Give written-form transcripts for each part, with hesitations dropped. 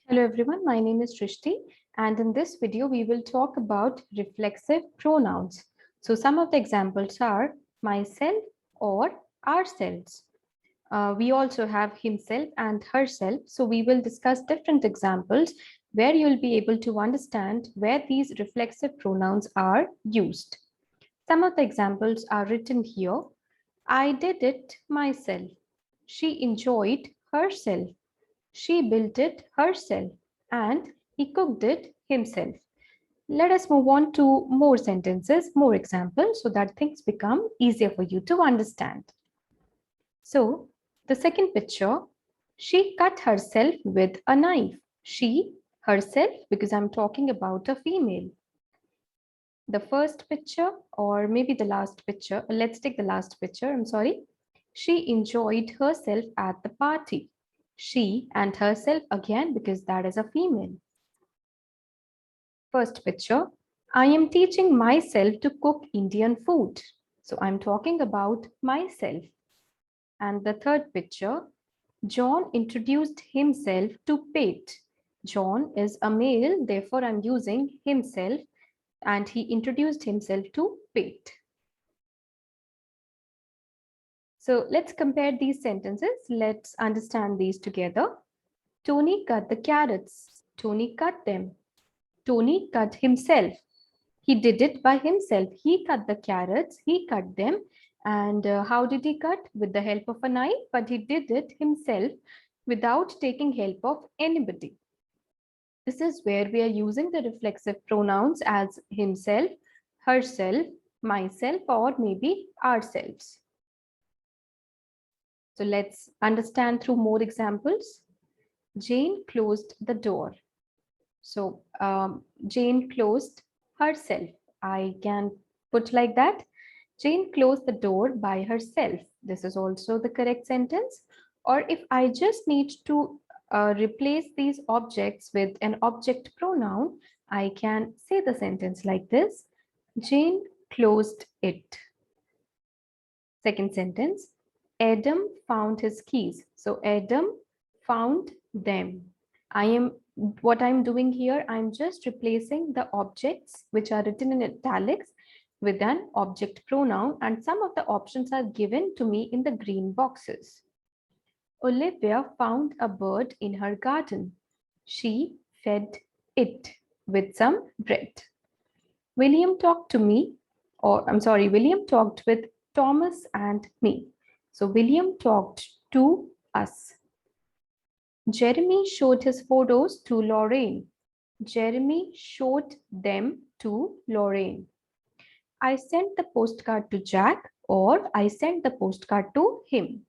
Hello everyone, my name is Shrishti, and in this video we will talk about reflexive pronouns. So some of the examples are myself or ourselves. We also have himself and herself. So we will discuss different examples where you'll be able to understand where these reflexive pronouns are used. Some of the examples are written here. I did it myself. She enjoyed herself. She built it herself and he cooked it himself. Let us move on to more sentences, more examples, so that things become easier for you to understand. So, the second picture, she cut herself with a knife. She, herself, because I'm talking about a female. The first picture, or maybe the last picture, let's take the last picture, I'm sorry. She enjoyed herself at the party. She and herself again, because that is a female. First picture, I am teaching myself to cook Indian food. So I'm talking about myself. And the third picture, John introduced himself to Pete. John is a male, therefore I'm using himself, and he introduced himself to Pete. So let's compare these sentences. Let's understand these together. Tony cut the carrots. Tony cut them. Tony cut himself. He did it by himself. He cut the carrots, he cut them. And how did he cut? With the help of a knife, but he did it himself without taking help of anybody. This is where we are using the reflexive pronouns as himself, herself, myself, or maybe ourselves. So let's understand through more examples. Jane closed the door. So Jane closed herself. I can put like that. Jane closed the door by herself. This is also the correct sentence. Or if I just need to replace these objects with an object pronoun, I can say the sentence like this. Jane closed it. Second sentence. Adam found his keys. So Adam found them. What I'm doing here, I'm just replacing the objects which are written in italics with an object pronoun, and some of the options are given to me in the green boxes. Olivia found a bird in her garden. She fed it with some bread. William talked to me, or I'm sorry, William talked with Thomas and me. So William talked to us. Jeremy showed his photos to Lorraine. Jeremy showed them to Lorraine. I sent the postcard to Jack, or I sent the postcard to him.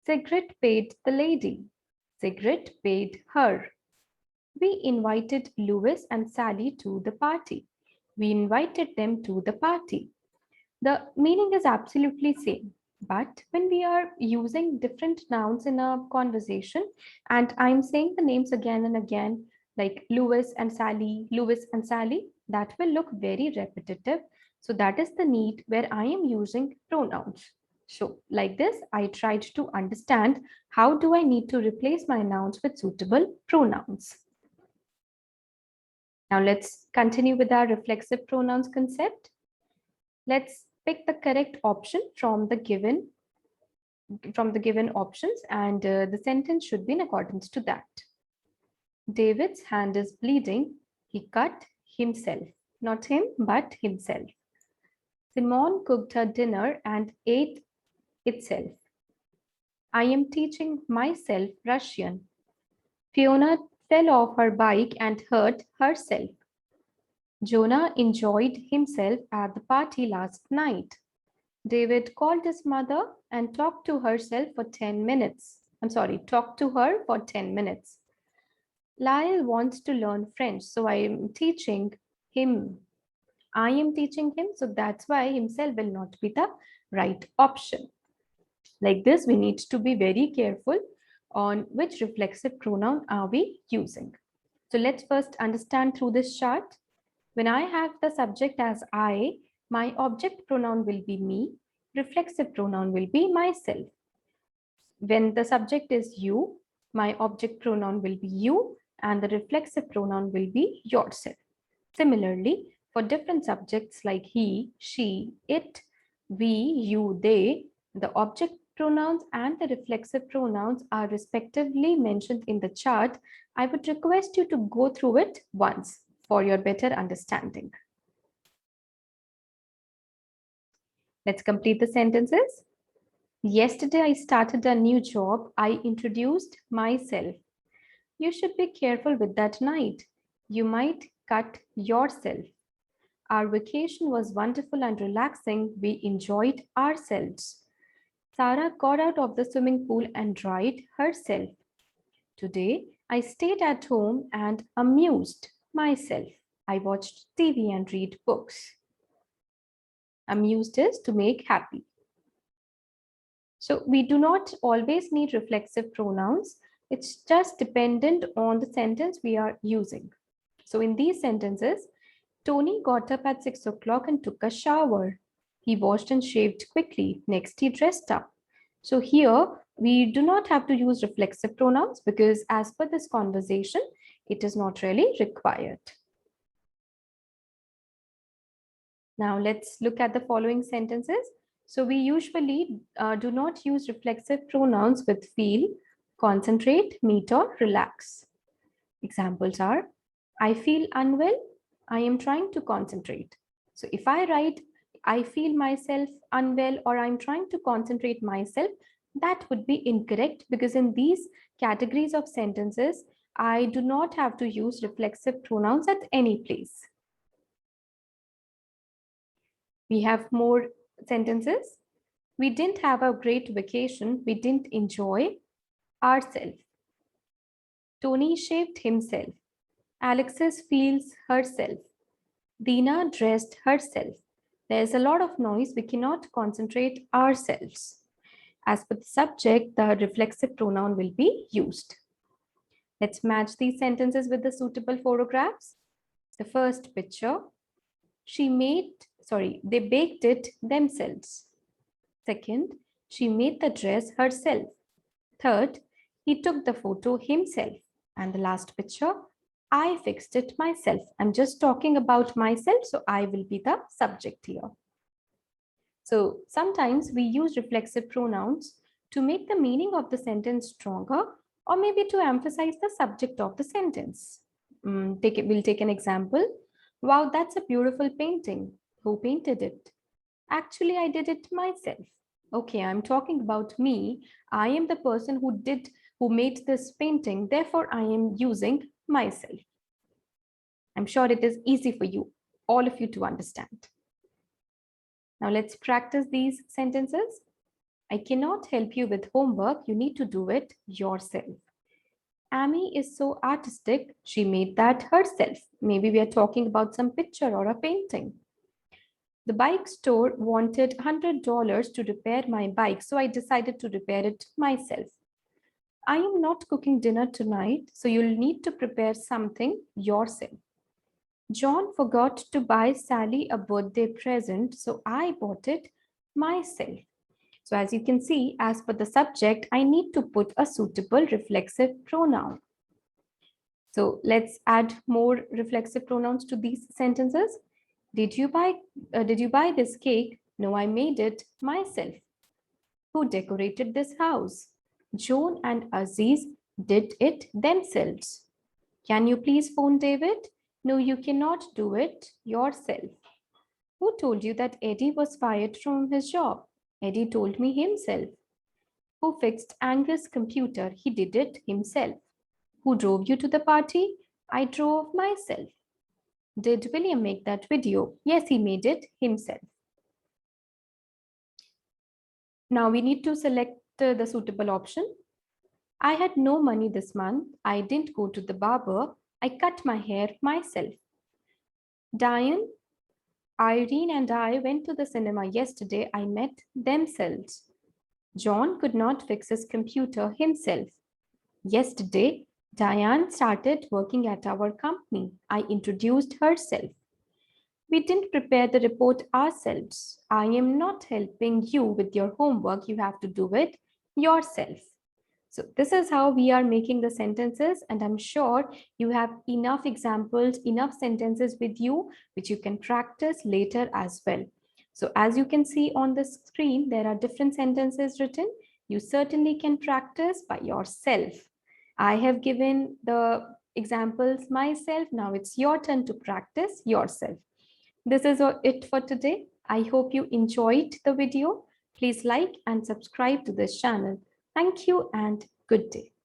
Sigrid paid the lady. Sigrid paid her. We invited Louis and Sally to the party. We invited them to the party. The meaning is absolutely same. But when we are using different nouns in a conversation, and I'm saying the names again and again, like Louis and Sally, that will look very repetitive. So that is the need where I am using pronouns. So like this, I tried to understand how do I need to replace my nouns with suitable pronouns. Now let's continue with our reflexive pronouns concept. Let's pick the correct option from the given options, and the sentence should be in accordance to that. David's hand is bleeding. He cut himself. Not him, but himself. Simone cooked her dinner and ate itself. I am teaching myself Russian. Fiona fell off her bike and hurt herself. Jonah enjoyed himself at the party last night. David called his mother and talked to herself for 10 minutes. Talked to her for 10 minutes. Lyle wants to learn French, so I am teaching him. I am teaching him, so that's why himself will not be the right option. Like this, we need to be very careful on which reflexive pronoun are we using. So let's first understand through this chart. When I have the subject as I, my object pronoun will be me, reflexive pronoun will be myself. When the subject is you, My object pronoun will be you and the reflexive pronoun will be yourself. Similarly, for different subjects like he, she, it, we, you, they, the object pronouns and the reflexive pronouns are respectively mentioned in the chart. I would request you to go through it once for your better understanding. Let's complete the sentences. Yesterday, I started a new job. I introduced myself. You should be careful with that night. You might cut yourself. Our vacation was wonderful and relaxing. We enjoyed ourselves. Sarah got out of the swimming pool and dried herself. Today, I stayed at home and amused myself. I watched TV and read books. Amused is to make happy. So we do not always need reflexive pronouns. It's just dependent on the sentence we are using. So in these sentences, Tony got up at 6 o'clock and took a shower. He washed and shaved quickly. Next, he dressed up. So here, we do not have to use reflexive pronouns because as per this conversation, it is not really required. Now let's look at the following sentences. So we usually do not use reflexive pronouns with feel, concentrate, meet, or relax. Examples are, I feel unwell, I am trying to concentrate. So if I write, I feel myself unwell or I'm trying to concentrate myself, that would be incorrect because in these categories of sentences, I do not have to use reflexive pronouns at any place. We have more sentences. We didn't have a great vacation. We didn't enjoy ourselves. Tony shaved himself. Alexis feels herself. Dina dressed herself. There's a lot of noise. We cannot concentrate ourselves. As per the subject, the reflexive pronoun will be used. Let's match these sentences with the suitable photographs. The first picture, they baked it themselves. Second, she made the dress herself. Third, he took the photo himself. And the last picture, I fixed it myself. I'm just talking about myself, so I will be the subject here. So sometimes we use reflexive pronouns to make the meaning of the sentence stronger or maybe to emphasize the subject of the sentence. We'll take an example. Wow, that's a beautiful painting. Who painted it? Actually, I did it myself. Okay, I'm talking about me. I am the person who made this painting. Therefore, I am using myself. I'm sure it is easy for you, all of you, to understand. Now let's practice these sentences. I cannot help you with homework. You need to do it yourself. Amy is so artistic. She made that herself. Maybe we are talking about some picture or a painting. The bike store wanted $100 to repair my bike, so I decided to repair it myself. I am not cooking dinner tonight, so you'll need to prepare something yourself. John forgot to buy Sally a birthday present, so I bought it myself. So as you can see, as per the subject, I need to put a suitable reflexive pronoun. So let's add more reflexive pronouns to these sentences. Did you buy this cake? No, I made it myself. Who decorated this house? Joan and Aziz did it themselves. Can you please phone David? No, you cannot do it yourself. Who told you that Eddie was fired from his job? Eddie told me himself. Who fixed Angus' computer? He did it himself. Who drove you to the party? I drove myself. Did William make that video? Yes, he made it himself. Now we need to select the suitable option. I had no money this month. I didn't go to the barber. I cut my hair myself. Diane, Irene and I went to the cinema yesterday. I met themselves. John could not fix his computer himself. Yesterday, Diane started working at our company. I introduced herself. We didn't prepare the report ourselves. I am not helping you with your homework. You have to do it yourself. So this is how we are making the sentences, and I'm sure you have enough examples, enough sentences with you, which you can practice later as well. So as you can see on the screen, there are different sentences written. You certainly can practice by yourself. I have given the examples myself. Now it's your turn to practice yourself. This is it for today. I hope you enjoyed the video. Please like and subscribe to this channel. Thank you and good day.